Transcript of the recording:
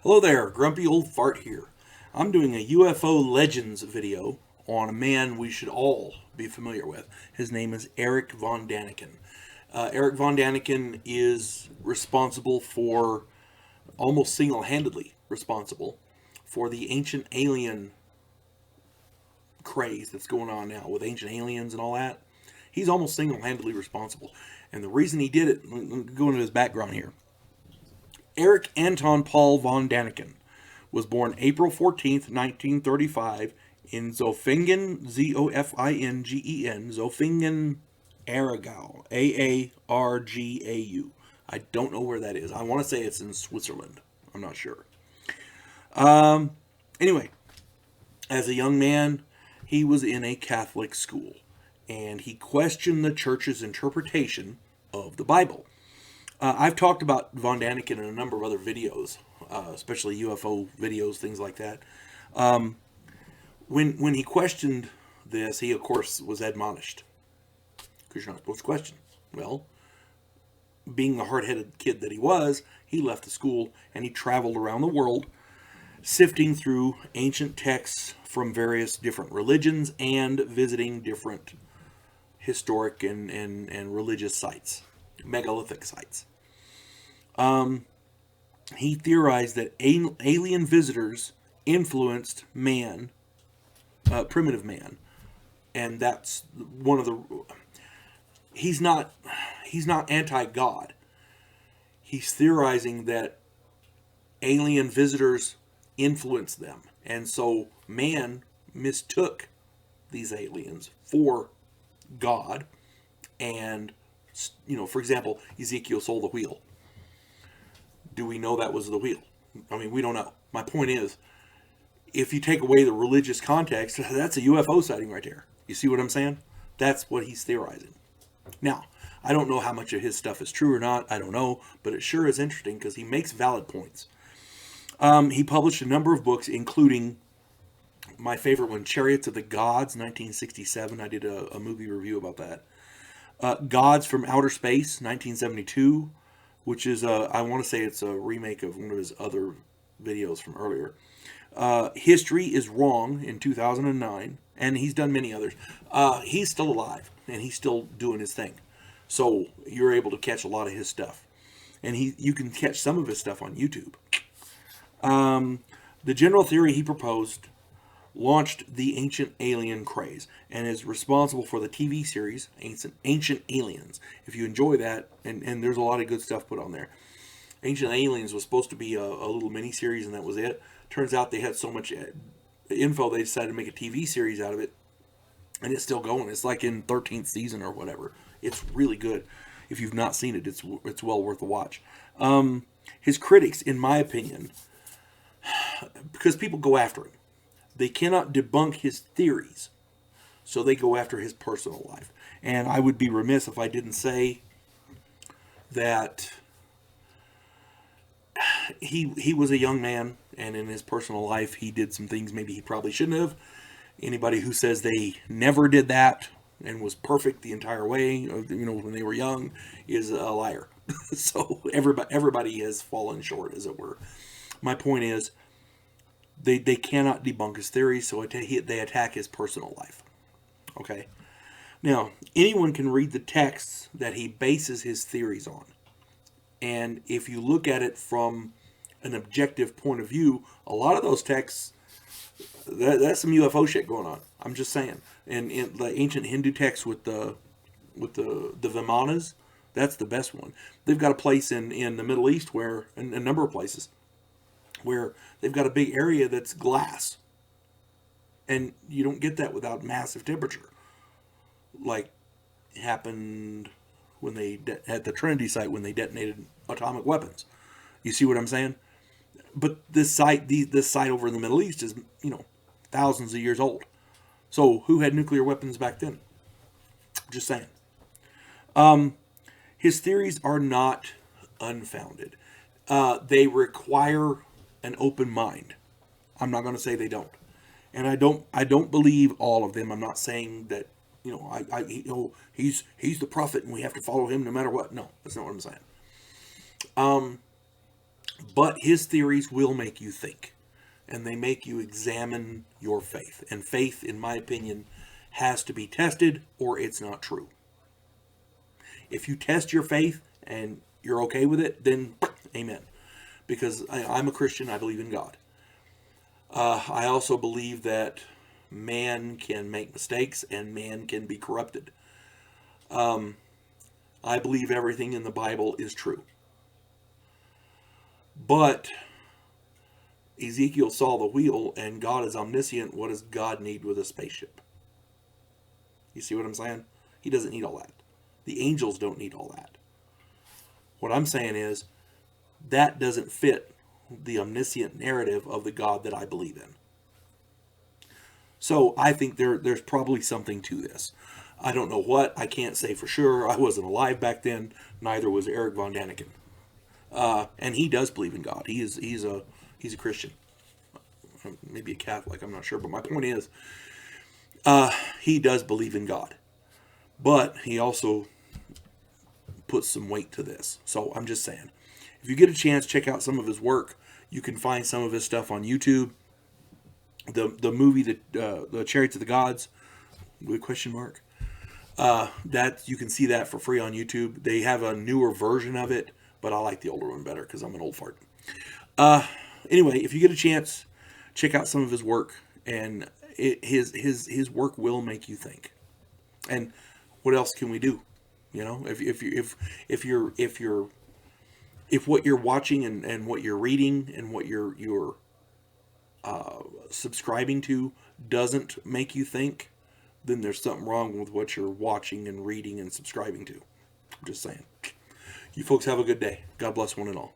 Hello there, Grumpy Old Fart here. I'm doing a UFO Legends video on a man we should all be familiar with. His name is Erich von Daniken. Erich von Daniken is responsible for, almost single-handedly responsible, for the ancient alien craze that's going on now with ancient aliens and all that. He's almost single-handedly responsible. And the reason he did it, let me go into his background here. Erich Anton Paul von Daniken was born April 14th, 1935 in Zofingen, Zofingen, Zofingen, Aargau, Aargau. I don't know where that is. I want to say it's in Switzerland. I'm not sure. Anyway, as a young man, he was in a Catholic school, and he questioned the church's interpretation of the Bible. I've talked about Von Daniken in a number of other videos, especially UFO videos, things like that. When he questioned this, he of course was admonished, because you're not supposed to question. Well, being the hard-headed kid that he was, he left the school and he traveled around the world, sifting through ancient texts from various different religions and visiting different historic and religious sites, megalithic sites. He theorized that alien visitors influenced man, primitive man, and that's one of the. He's not anti-God. He's theorizing that alien visitors influenced them, and so man mistook these aliens for God, and for example, Ezekiel saw the wheel. Do we know that was the wheel? I mean, we don't know. My point is, if you take away the religious context, that's a UFO sighting right there. You see what I'm saying? That's what he's theorizing. Now, I don't know how much of his stuff is true or not. I don't know, but it sure is interesting because he makes valid points. He published a number of books, including my favorite one, Chariots of the Gods, 1967. I did a movie review about that. Gods from Outer Space, 1972, which is, I want to say it's a remake of one of his other videos from earlier. History is Wrong in 2009, and he's done many others. He's still alive, and he's still doing his thing. So you're able to catch a lot of his stuff. And you can catch some of his stuff on YouTube. The general theory he proposed launched the ancient alien craze and is responsible for the TV series Ancient Aliens. If you enjoy that, and there's a lot of good stuff put on there. Ancient Aliens was supposed to be a little mini series, and that was it. Turns out they had so much info they decided to make a TV series out of it, and it's still going. It's like in 13th season or whatever. It's really good. If you've not seen it, it's well worth a watch. His critics, in my opinion, because people go after him, they cannot debunk his theories, so they go after his personal life. And I would be remiss if I didn't say that he was a young man, and in his personal life he did some things maybe he probably shouldn't have. Anybody who says they never did that and was perfect the entire way, when they were young, is a liar. So everybody has fallen short, as it were. My point is, they cannot debunk his theories, so they attack his personal life. Okay? Now, anyone can read the texts that he bases his theories on. And if you look at it from an objective point of view, a lot of those texts, that's some UFO shit going on. I'm just saying. And in the ancient Hindu texts with the Vimanas, that's the best one. They've got a place in the Middle East where, in a number of places, where they've got a big area that's glass. And you don't get that without massive temperature. Like happened when they at the Trinity site when they detonated atomic weapons. You see what I'm saying? But this site over in the Middle East is, thousands of years old. So who had nuclear weapons back then? Just saying. His theories are not unfounded. They require an open mind. I'm not going to say they don't, and I don't believe all of them. I'm not saying that he's the prophet and we have to follow him no matter what. No, that's not what I'm saying. But his theories will make you think, and they make you examine your faith. And faith, in my opinion, has to be tested or it's not true. If you test your faith and you're okay with it, then amen. Because I'm a Christian, I believe in God. I also believe that man can make mistakes and man can be corrupted. I believe everything in the Bible is true. But Ezekiel saw the wheel, and God is omniscient. What does God need with a spaceship? You see what I'm saying? He doesn't need all that. The angels don't need all that. What I'm saying is, that doesn't fit the omniscient narrative of the God that I believe in. So I think there's probably something to this. I don't know what. I can't say for sure. I wasn't alive back then. Neither was Erich von Daniken. And he does believe in God. He's a Christian, maybe a Catholic. I'm not sure. But my point is, he does believe in God, but he also puts some weight to this. So I'm just saying, if you get a chance, check out some of his work. You can find some of his stuff on YouTube. The movie, the Chariots of the Gods, with question mark. That you can see that for free on YouTube. They have a newer version of it, but I like the older one better because I'm an old fart. Anyway, if you get a chance, check out some of his work, and his work will make you think. And what else can we do? You know, if what you're watching and what you're reading and what you're subscribing to doesn't make you think, then there's something wrong with what you're watching and reading and subscribing to. I'm just saying. You folks have a good day. God bless one and all.